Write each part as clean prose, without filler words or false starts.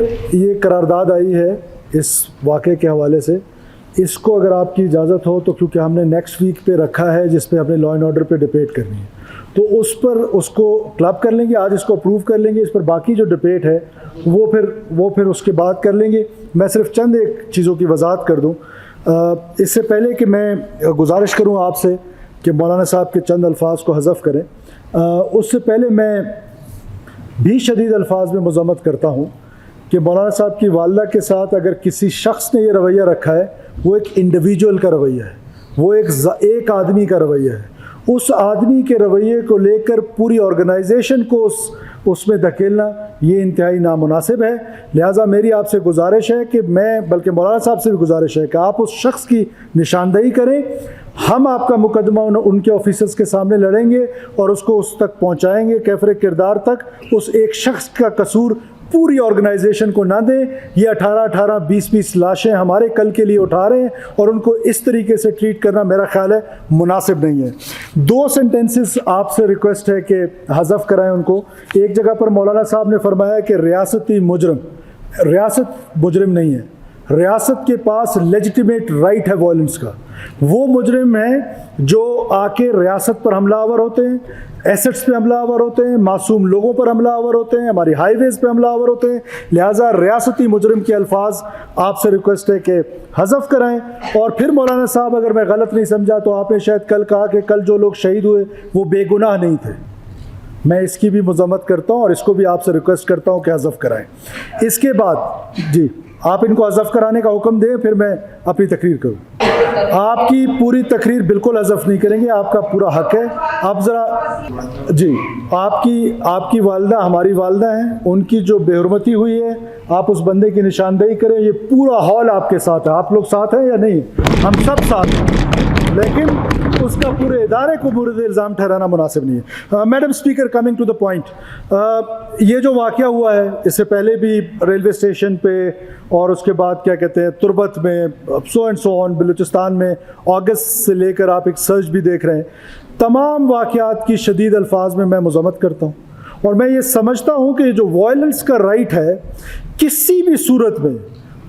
ये करारदाद आई है इस वाक़े के हवाले से, इसको अगर आपकी इजाज़त हो तो, क्योंकि हमने नेक्स्ट वीक पे रखा है जिस पे हमने लॉ एंड ऑर्डर पे डिबेट करनी है, तो उस पर उसको क्लब कर लेंगे, आज इसको अप्रूव कर लेंगे, इस पर बाकी जो डिबेट है वो फिर उसके बाद कर लेंगे। मैं सिर्फ चंद एक चीज़ों की वजाहत कर दूं इससे पहले कि मैं गुजारिश करूं आपसे कि मौलाना साहब के चंद अल्फाज को हज़फ करें, उससे पहले मैं भी शदीद अल्फाज में मज़म्मत करता हूं कि मौलाना साहब की वालदा के साथ अगर किसी शख्स ने ये रवैया रखा है, वो एक इंडिविजुअल का रवैया है, वो एक आदमी का रवैया है। उस आदमी के रवैये को लेकर पूरी ऑर्गेनाइजेशन को उसमें धकेलना ये इंतहाई नामुनासिब है। लिहाजा मेरी आपसे गुजारिश है कि बल्कि मौलाना साहब से भी गुजारिश है कि आप उस शख्स की निशानदेही करें, हम आपका मुकदमा उनके ऑफिसर्स के सामने लड़ेंगे और उसको उस तक पहुंचाएंगे, कैफरे किरदार तक। उस एक शख्स का कसूर पूरी ऑर्गेनाइजेशन को ना दें। ये 18-18, 20-20 लाशें हमारे कल के लिए उठा रहे हैं और उनको इस तरीके से ट्रीट करना मेरा ख्याल है मुनासिब नहीं है। 2 सेंटेंसेस आपसे रिक्वेस्ट है कि हज़फ कराएं उनको। एक जगह पर मौलाना साहब ने फरमाया कि रियासती मुजरिम, रियासत मुजरिम नहीं है, रियासत के पास लेजिटिमेट राइट है वायलेंस का। वो मुजरिम हैं जो आके रियासत पर हमलावर होते हैं, एसेट्स पे हमलावर होते हैं, मासूम लोगों पर हमलावर होते हैं, हमारी हाईवेज़ पे हमलावर होते हैं। लिहाजा रियासती मुजरिम के अल्फाज आपसे रिक्वेस्ट है कि हज़फ कराएं। और फिर मौलाना साहब, अगर मैं गलत नहीं समझा तो आपने शायद कल कहा कि कल जो लोग शहीद हुए वो बेगुनाह नहीं थे। मैं इसकी भी मज़म्मत करता हूँ और इसको भी आपसे रिक्वेस्ट करता हूँ कि हज़फ कराएं। इसके बाद जी आप इनको हज़फ कराने का हुक्म दें, फिर मैं अपनी तकरीर करूँ। आपकी पूरी तकरीर बिल्कुल हज़फ नहीं करेंगे, आपका पूरा हक है। आप ज़रा जी, आपकी वालदा हमारी वालदा हैं, उनकी जो बेहुरमती हुई है आप उस बंदे की निशानदेही करें। ये पूरा हॉल आपके साथ है, आप लोग साथ हैं या नहीं? हम सब साथ हैं, लेकिन उसका पूरे इदारे को मुर्द इल्ज़ाम ठहराना मुनासिब नहीं है। Madam speaker, coming to the point, ये जो वाक़या हुआ है, इससे पहले भी रेलवे स्टेशन पे और उसके बाद क्या कहते हैं तुर्बत में, so and so on, Balochistan में अगस्त से लेकर आप एक सर्च भी देख रहे हैं। तमाम वाक़यात की शदीद अल्फाज में मैं मज़म्मत करता हूँ और मैं ये समझता हूँ कि जो वायलेंस का राइट है, किसी भी सूरत में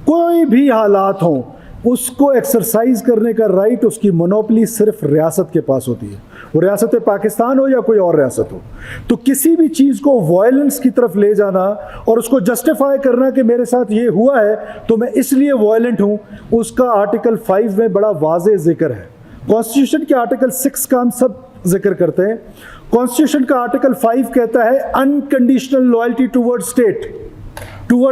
कोई भी हालात हों, उसको एक्सरसाइज करने का राइट, उसकी मोनोपली सिर्फ रियासत के पास होती है। वो रियासत पाकिस्तान हो या कोई और रियासत हो। तो किसी भी चीज़ को वायलेंस की तरफ ले जाना और उसको जस्टिफाई करना कि मेरे साथ ये हुआ है तो मैं इसलिए वायलेंट हूँ, उसका आर्टिकल 5 में बड़ा वाज़ेह जिक्र है। कॉन्स्टिट्यूशन के आर्टिकल 6 का हम सब जिक्र करते हैं। कॉन्स्टिट्यूशन का आर्टिकल 5 कहता है unconditional loyalty toward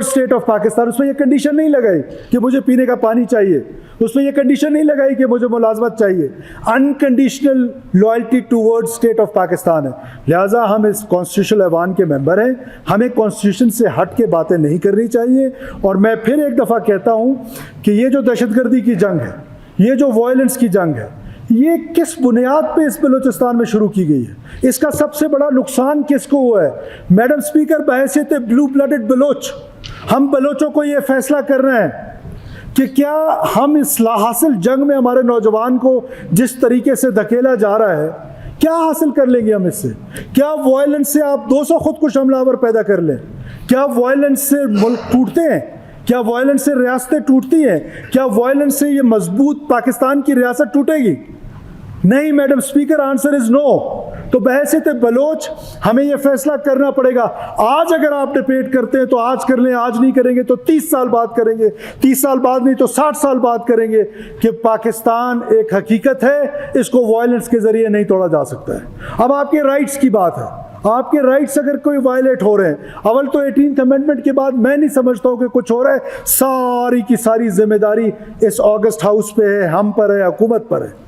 state of Pakistan. उसमें यह कंडीशन नहीं लगाई कि मुझे पीने का पानी चाहिए, उसमें यह कंडीशन नहीं लगाई कि मुझे मुलाजमत चाहिए। Unconditional loyalty toward state of Pakistan है। लिहाजा हम इस कॉन्स्टिट्यूशनल ऐवान के मेंबर हैं, हमें कॉन्स्टिट्यूशन से हट के बातें नहीं करनी चाहिए। और मैं फिर एक दफ़ा कहता हूँ कि ये जो दहशतगर्दी की जंग है, ये जो वायलेंस की जंग है, ये किस बुनियाद पे इस बलूचिस्तान में शुरू की गई है? इसका सबसे बड़ा नुकसान किसको हुआ है? मैडम स्पीकर, बहैसियत ब्लू ब्लडेड बलोच, हम बलोचों को ये फैसला कर रहे हैं कि क्या हम इस लाहासिल जंग में हमारे नौजवान को जिस तरीके से धकेला जा रहा है, क्या हासिल कर लेंगे हम इससे? क्या वायलेंस से आप 200 खुदकुश हमलावर पैदा कर लें? क्या वायलेंस से मुल्क टूटते हैं? क्या वायलेंस से रियासतें टूटती हैं? क्या वायलेंस से ये मजबूत पाकिस्तान की रियासत टूटेगी? नहीं madam speaker, answer is no. तो बहैसियत बलोच हमें यह फैसला करना पड़ेगा। आज अगर आप डिबेट करते हैं तो आज कर लें, आज नहीं करेंगे तो 30 साल बाद करेंगे, 30 साल बाद नहीं तो 60 साल बाद करेंगे कि पाकिस्तान एक हकीकत है, इसको वायलेंस के जरिए नहीं तोड़ा जा सकता है। अब आपके राइट्स की बात है, आपके राइट्स अगर कोई वायलेट हो रहे हैं, अव्वल तो 18th अमेंडमेंट के बाद मैं नहीं समझता हूं कि कुछ हो रहा है। सारी की सारी जिम्मेदारी इस ऑगस्ट हाउस पे है, हम पर है, हुकूमत पर है।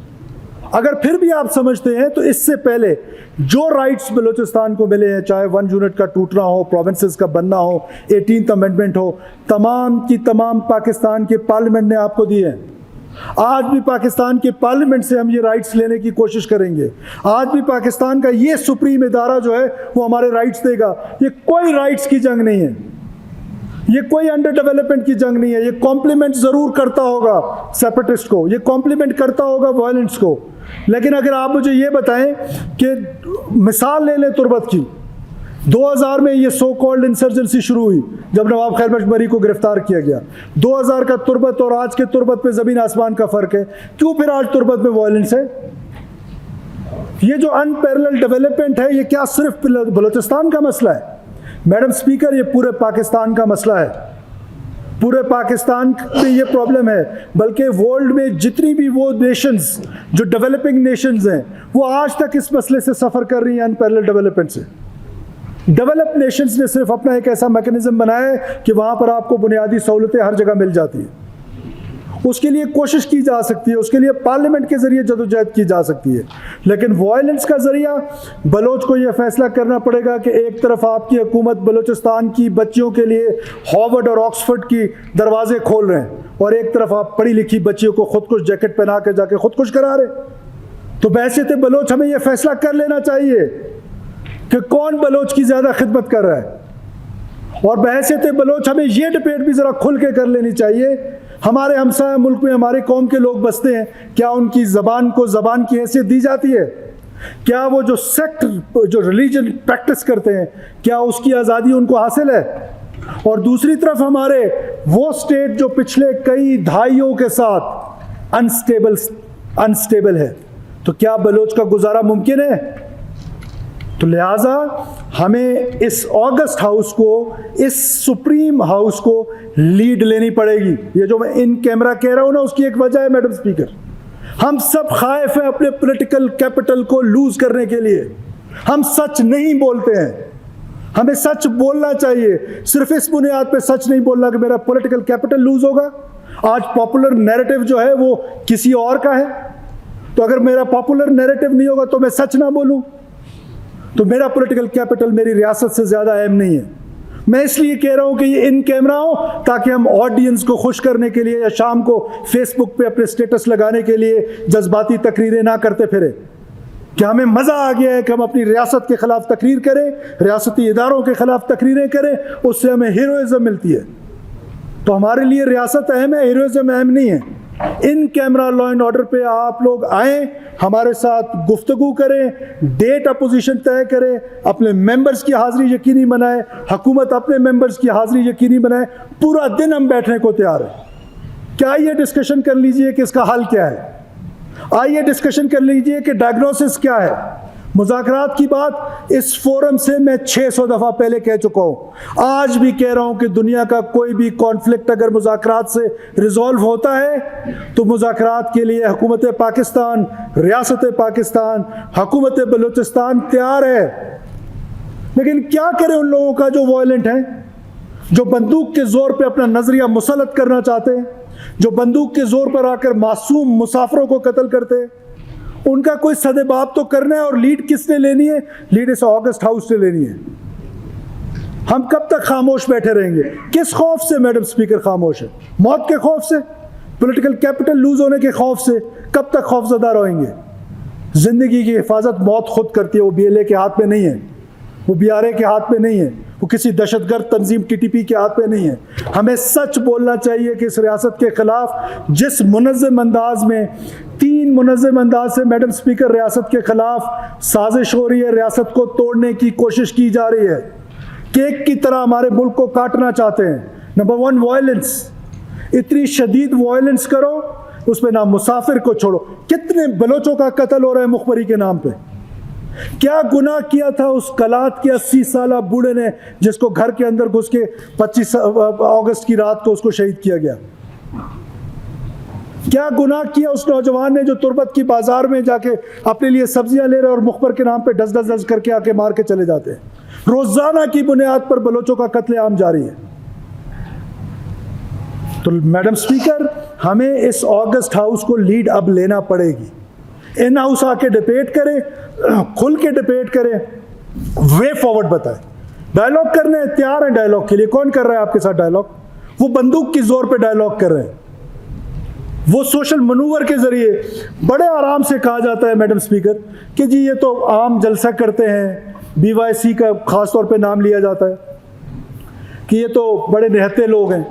अगर फिर भी आप समझते हैं तो इससे पहले जो राइट्स बलूचिस्तान को मिले हैं, चाहे 1 यूनिट का टूटना हो, प्रोविंसेस का बनना हो, 18th अमेंडमेंट हो, तमाम की तमाम पाकिस्तान के पार्लियामेंट ने आपको दिए हैं। आज भी पाकिस्तान के पार्लियामेंट से हम ये राइट्स लेने की कोशिश करेंगे। आज भी पाकिस्तान का ये सुप्रीम इदारा जो है वो हमारे राइट्स देगा। ये कोई राइट्स की जंग नहीं है, ये कोई अंडर डेवलपमेंट की जंग नहीं है। ये कॉम्प्लीमेंट जरूर करता होगा सेपरेटिस्ट को, ये कॉम्प्लीमेंट करता होगा वायलेंस को। लेकिन अगर आप मुझे ये बताएं कि मिसाल ले लें तुर्बत की, 2000 में ये सो कॉल्ड इंसर्जेंसी शुरू हुई जब नवाब खैर बख्श मरी को गिरफ्तार किया गया। 2000 का तुर्बत और आज के तुर्बत पे ज़मीन आसमान का फ़र्क है। क्यों फिर आज तुर्बत में वायलेंस है? ये जो अनपैरेलल डेवलपमेंट है, ये क्या सिर्फ बलूचिस्तान का मसला है? मैडम स्पीकर, ये पूरे पाकिस्तान का मसला है। पूरे पाकिस्तान में ये प्रॉब्लम है, बल्कि वर्ल्ड में जितनी भी वो नेशंस जो डेवलपिंग नेशंस हैं, वो आज तक इस मसले से सफ़र कर रही हैं, अनपैरेलल डेवलपमेंट से। डेवलप नेशंस ने सिर्फ अपना एक ऐसा मैकेनिज्म बनाया है कि वहाँ पर आपको बुनियादी सहूलतें हर जगह मिल जाती हैं। उसके लिए कोशिश की जा सकती है, उसके लिए पार्लियामेंट के ज़रिए जदोजहद की जा सकती है, लेकिन वायलेंस का ज़रिया बलोच को यह फैसला करना पड़ेगा कि एक तरफ आपकी हुकूमत बलूचिस्तान की बच्चियों के लिए हार्वर्ड और ऑक्सफोर्ड की दरवाजे खोल रहे हैं, और एक तरफ आप पढ़ी लिखी बच्चियों को खुदकुश जैकेट पहना के जाके खुदकुश करा रहे। तो बहसीत बलोच हमें यह फैसला कर लेना चाहिए कि कौन बलोच की ज़्यादा खिदमत कर रहा है, और बहसीत बलोच हमें यह डिबेट भी ज़रा खुल के कर लेनी चाहिए। हमारे हमसाया मुल्क में हमारे कौम के लोग बसते हैं, क्या उनकी ज़बान को ज़बान की हैसियत दी जाती है? क्या वो जो सेक्ट जो रिलीजन प्रैक्टिस करते हैं, क्या उसकी आज़ादी उनको हासिल है? और दूसरी तरफ हमारे वो स्टेट जो पिछले कई दहाइयों के साथ अनस्टेबल है, तो क्या बलोच का गुजारा मुमकिन है? तो लिहाजा हमें इस ऑगस्ट हाउस को, इस सुप्रीम हाउस को लीड लेनी पड़ेगी। ये जो मैं इन कैमरा कह रहा हूं ना, उसकी एक वजह है मैडम स्पीकर, हम सब खाइफ हैं अपने पॉलिटिकल कैपिटल को लूज करने के लिए। हम सच नहीं बोलते हैं, हमें सच बोलना चाहिए। सिर्फ इस बुनियाद पे सच नहीं बोलना कि मेरा पॉलिटिकल कैपिटल लूज होगा। आज पॉपुलर नैरेटिव जो है वो किसी और का है, तो अगर मेरा पॉपुलर नैरेटिव नहीं होगा तो मैं सच ना बोलूं, तो मेरा पॉलिटिकल कैपिटल मेरी रियासत से ज़्यादा अहम नहीं है। मैं इसलिए कह रहा हूं कि ये इन कैमरा हो, ताकि हम ऑडियंस को खुश करने के लिए या शाम को फेसबुक पे अपने स्टेटस लगाने के लिए जज्बाती तकरीरें ना करते फिरे, कि हमें मज़ा आ गया है कि हम अपनी रियासत के ख़िलाफ़ तकरीर करें, रियासती इदारों के ख़िलाफ़ तकरीरें करें, उससे हमें हीरोइज़म मिलती है। तो हमारे लिए रियासत अहम है, हीरोइज़म अहम नहीं है। In camera law and order पे आप लोग आएँ, हमारे साथ गुफ्तगू करें, डेट अपोजिशन तय करें, अपने मेंबर्स की हाज़िरी यकीनी बनाएं, हुकूमत अपने मेंबर्स की हाज़िरी यकीनी बनाए। पूरा दिन हम बैठने को तैयार हैं। क्या आइए डिस्कशन कर लीजिए कि इसका हल क्या है, आइए डिस्कशन कर लीजिए कि डायग्नोसिस क्या है। मुज़ाकरात की बात इस फोरम से मैं 600 दफ़ा पहले कह चुका हूँ, आज भी कह रहा हूँ कि दुनिया का कोई भी कॉन्फ्लिक्ट अगर मुज़ाकरात से रिजॉल्व होता है तो मुज़ाकरात के लिए हुकूमत पाकिस्तान, रियासत पाकिस्तान, हुकूमत बलूचिस्तान तैयार है। लेकिन क्या करें उन लोगों का जो वायलेंट हैं, जो बंदूक के ज़ोर पर अपना नज़रिया मुसल्लत करना चाहते हैं, जो बंदूक के ज़ोर पर आकर मासूम मुसाफिरों को कत्ल करते हैं। उनका कोई सदेबाब तो करना है, और लीड किसने लेनी है? लीड इस ऑगस्ट हाउस से लेनी है। हम कब तक खामोश बैठे रहेंगे? किस खौफ से मैडम स्पीकर खामोश है? मौत के खौफ से, पॉलिटिकल कैपिटल लूज होने के खौफ से? कब तक खौफजदा रहेंगे? जिंदगी की हिफाजत मौत खुद करती है, वो BLA के हाथ में नहीं है, वो BRA के हाथ में नहीं है, वो किसी दहशतगर्द तंजीम TTP के हाथ में नहीं है। हमें सच बोलना चाहिए कि इस रियासत के ख़िलाफ़ जिस मुनज़्ज़म अंदाज में, 3 मुनज़्ज़म अंदाज से मैडम स्पीकर रियासत के ख़िलाफ़ साजिश हो रही है, रियासत को तोड़ने की कोशिश की जा रही है, केक की तरह हमारे मुल्क को काटना चाहते हैं। नंबर 1 वायलेंस, इतनी शदीद वायलेंस करो, उसमें ना मुसाफिर को छोड़ो। कितने बलोचों का कत्ल हो रहा है मुखबरी के नाम पे? क्या गुनाह किया था उस कलात के 80 साला बूढ़े ने, जिसको घर के अंदर घुस के 25 अगस्त की रात को उसको शहीद किया गया? क्या गुनाह किया उस नौजवान ने जो तुर्बत की बाजार में जाके अपने लिए सब्जियां ले रहे और मुखबर के नाम पे 10-10 करके आके मार के चले जाते हैं? रोजाना की बुनियाद पर बलोचों का कत्लेआम जारी है। तो मैडम स्पीकर, हमें इस ऑगस्ट हाउस को लीड अब लेना पड़ेगी। इन हाउस आके डिबेट करें, खुल के डिबेट करें, वे फॉरवर्ड बताएं। डायलॉग करने तैयार हैं। डायलॉग के लिए कौन कर रहा है आपके साथ डायलॉग? वो बंदूक की जोर पे डायलॉग कर रहे हैं, वो सोशल मनूवर के जरिए। बड़े आराम से कहा जाता है मैडम स्पीकर कि जी ये तो आम जलसा करते हैं, BYC का खास तौर पे नाम लिया जाता है कि ये तो बड़े निहत्ते लोग हैं।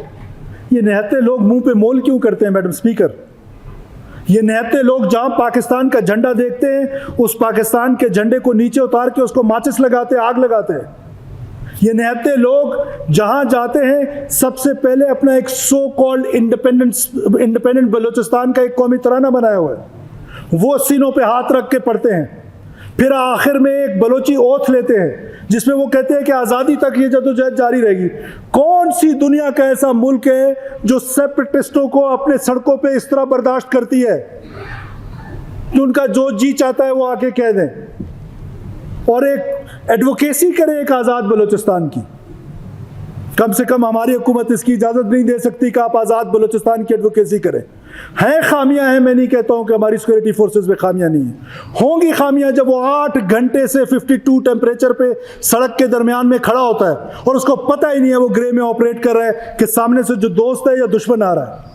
ये निहत्ते लोग मुंह पे मोल क्यों करते हैं मैडम स्पीकर? ये निहत्ते लोग जहां पाकिस्तान का झंडा देखते हैं, उस पाकिस्तान के झंडे को नीचे उतार के उसको माचिस लगाते हैं, आग लगाते हैं। ये निहत्ते लोग जहां जाते हैं सबसे पहले अपना एक सो कॉल्ड इंडिपेंडेंट बलूचिस्तान का एक कौमी तराना बनाया हुआ है, वो सीनों पे हाथ रख के पढ़ते हैं। फिर आखिर में एक बलोची ओथ लेते हैं जिसमें वो कहते हैं कि आज़ादी तक ये जद्दोजहद जारी रहेगी। कौन सी दुनिया का ऐसा मुल्क है जो सेपरेटिस्टों को अपने सड़कों पे इस तरह बर्दाश्त करती है कि उनका जो जी चाहता है वो आके कह दें और एक एडवोकेसी करें एक आज़ाद बलूचिस्तान की। कम से कम हमारी हुकूमत इसकी इजाज़त नहीं दे सकती कि आप आज़ाद बलूचिस्तान की एडवोकेसी करें। हैं खामियां हैं, मैं नहीं कहता हूं कि हमारी सिक्योरिटी फोर्सेस में खामियां नहीं हैं, होंगी खामियां जब वो 8 घंटे से 52 टेम्परेचर पे सड़क के दरमियान में खड़ा होता है और उसको पता ही नहीं है वो ग्रे में ऑपरेट कर रहा है कि सामने से जो दोस्त है या दुश्मन आ रहा है,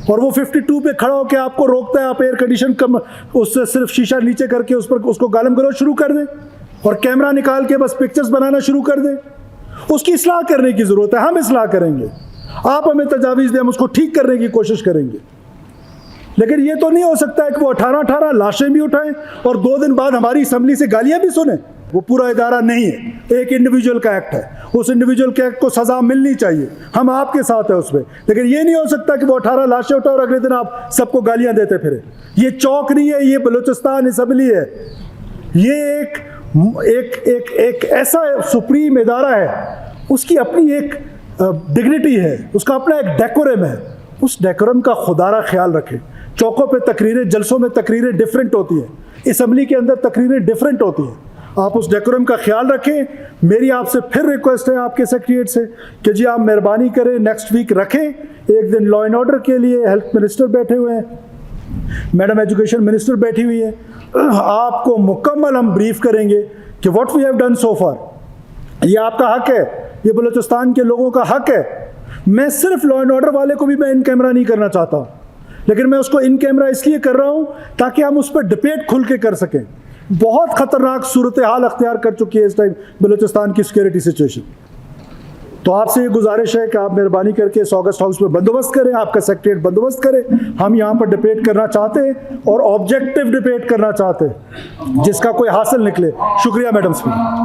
और वो 52 पे खड़ा होकर आपको रोकता है, आप एयर कंडीशन कम उससे सिर्फ शीशा नीचे करके उस पर उसको गालम गलोच शुरू कर दें और कैमरा निकाल के बस पिक्चर्स बनाना शुरू कर दें। उसकी इस्लाह करने की ज़रूरत है, हम इस्लाह करेंगे, आप हमें तजावीज़ दें, हम उसको ठीक करने की कोशिश करेंगे। लेकिन ये तो नहीं हो सकता है कि वो 18 लाशें भी उठाएं और 2 दिन बाद हमारी असम्बली से गालियां भी सुने। वो पूरा इदारा नहीं है, एक इंडिविजुअल का एक्ट है, उस इंडिविजुअल के एक्ट को सज़ा मिलनी चाहिए, हम आपके साथ हैं उसमें। लेकिन ये नहीं हो सकता कि वो 18 लाशें उठाए और अगले दिन आप सबको गालियाँ देते फिरे। ये चौक नहीं है, ये बलूचिस्तान असम्बली है, ये एक ऐसा सुप्रीम इदारा है, उसकी अपनी एक डिग्निटी है, उसका अपना एक डेकोरम है। उस डेकोरम का खुदारा ख्याल रखें। चौकों पे तकरीरें, जलसों में तकरीरें डिफरेंट होती हैं, असम्बली के अंदर तकरीरें डिफरेंट होती हैं, आप उस डेकोरम का ख्याल रखें। मेरी आपसे फिर रिक्वेस्ट है आपके सेक्रेटरीट से कि जी आप मेहरबानी करें नेक्स्ट वीक रखें एक दिन लॉ एंड ऑर्डर के लिए। हेल्थ मिनिस्टर बैठे हुए हैं, मैडम एजुकेशन मिनिस्टर बैठी हुई है, आपको मुकम्मल हम ब्रीफ करेंगे कि what we have done so far. ये आपका हक है, ये बलूचिस्तान के लोगों का हक है। मैं सिर्फ लॉ एंड ऑर्डर वाले को भी मैं इन कैमरा नहीं करना चाहता, लेकिन मैं उसको इन कैमरा इसलिए कर रहा हूं ताकि हम उस पर डिबेट खुल के कर सकें। बहुत खतरनाक सूरत हाल अख्तियार कर चुकी है इस टाइम बलूचिस्तान की सिक्योरिटी सिचुएशन। तो आपसे ये गुजारिश है कि आप मेहरबानी करके इस ऑगस्ट हाउस में बंदोबस्त करें, आपका सेक्रेटरीट बंदोबस्त करे। हम यहाँ पर डिबेट करना चाहते हैं और ऑब्जेक्टिव डिबेट करना चाहते हैं जिसका कोई हासिल निकले। शुक्रिया मैडम स्पीकर।